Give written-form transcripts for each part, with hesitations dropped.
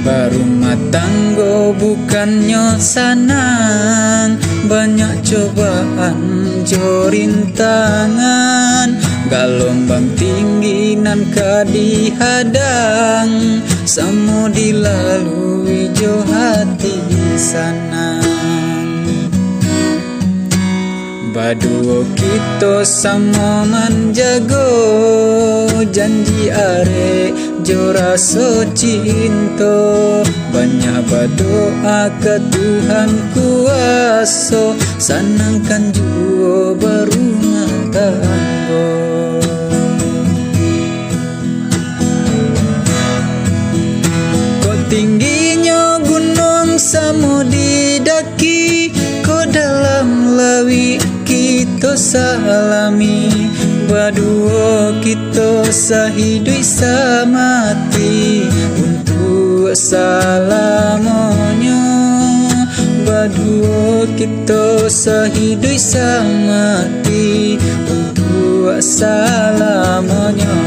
Barumah tanggo bukannya senang, banyak cobaan jo rintangan. Gelombang tinggi nan kadihadang, samo dilalui jo hati sanang. Baduo kita sama menjago janji are jo rasa cinta. Banyak berdoa ke Tuhan kuasa, senangkan jua berumah tangga. Kok tingginya gunung samo didaki, kok dalam lawi kita salami. Berdua kita sahidui samati untuk selamanya. Berdua kita sahidui samati untuk selamanya.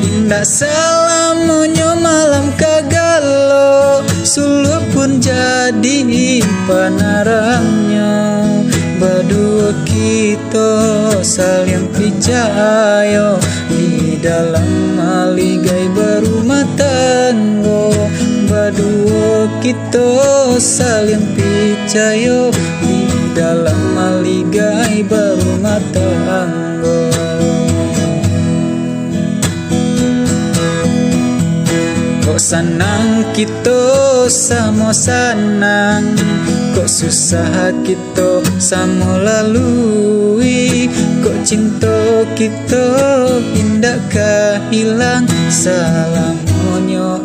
Indah selamanya malam kagalo, suluh pun jadi panarangnya. Berdua kita saling percaya di dalam maligai berumah tangga. Berdua kita saling percaya di dalam maligai berumah tangga. Kok senang kita sama senang, kok susah kita sama lalui. Kok cinta kita indah hilang selamanya.